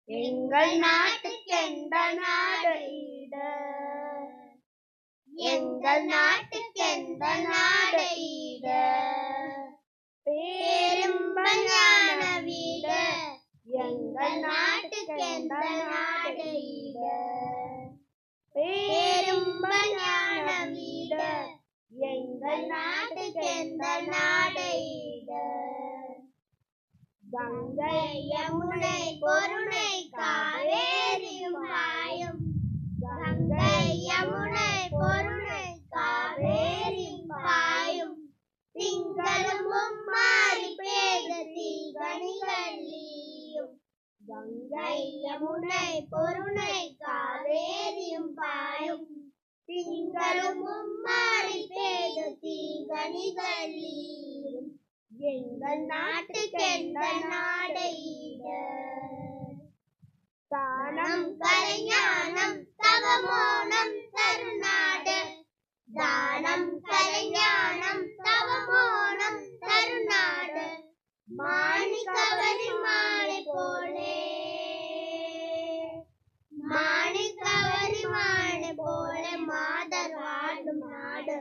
எங்கள் நாட்டுக்கெந்த நாடு ஈடு, எங்கள் நாட்டுக்கெந்த நாடு ஈடு, பேரின்ப ஞான வீடு, எங்கள் நாட்டுக்கெந்த நாடு ஈடு, பேரின்ப ஞான வீடு, எங்கள் நாட்டுக்கெந்த நாடு ஈடு. கங்கை யமுனை பொருணை காவேரியும் பாயும், கங்கை யமுனை பொருணை காவேரியும் பாயும், திங்களும் மும்மாரி பெய்து தீகனிகள் நீயும். கங்கை யமுனை பொருணை காவேரியும் பாயும், திங்களும் மும்மாரி பெய்து தீகனிகள் நீயும். எங்கள் நாட்டுக்கெந்த நாடு ஈடு, தானம் கலைஞானம் தவமோனம் தருநாடு, தானம் கலைஞானம் தவமோனம் தருநாடு, மாணிக்கவரி மாலை போலே, மாணிக்கவரி மாலை போலே மாதர் வாடும் நாடு,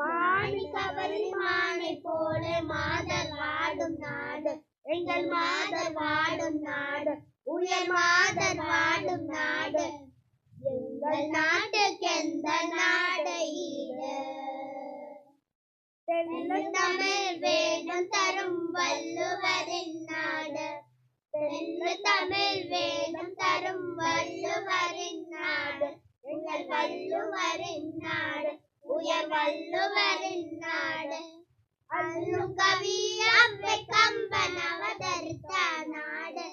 மாணிக்கவரி மாலை போலே மாதர் வாடும் நாடு, எங்கள் மாதர் வாடும் நாடு, உயர் மாதர் வாடும் நாடு. எங்கள் நாட்டுக்கெந்த நாடு ஈடு, தெள்ளு தமிழ் வேதம் தரும் வள்ளுவரின் நாடு, தெள்ளு தமிழ் வேதம் தரும் வள்ளுவரின் நாடு, எங்கள் வள்ளுவரின் நாடு, உயர் வள்ளுவரின் நாடு. அல்லும் கவி அவ்வை கம்பன் அவதரித்த நாடு,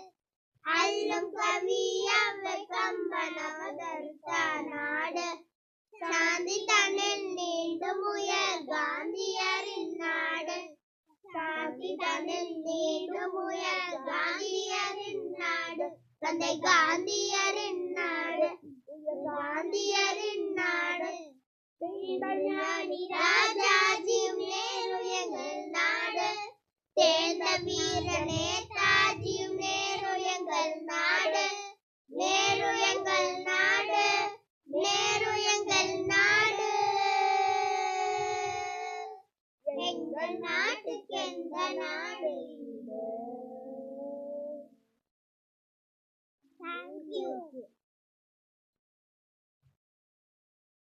அல்லும் கவி அவ்வை கம்பன் அவதரித்த நாடு, சாந்தி தன்னில் நீண்டும் உயர் காந்தியரின் நாடு, சாந்தி தன்னில் நீண்டும் உயர் காந்தியரின் நாடு, தந்தை காந்தியரின் நாடு, காந்தியரின் நாடு. ராஜாஜியும் நேரு எங்கள் நாடு, தேர்ந்த வீர நேதாஜியும் நேரு எங்கள் நாடு, நேரு எங்கள் நாடு, நேரு எங்கள் நாடு. எங்கள் நாட்டுக்கெந்த நாடு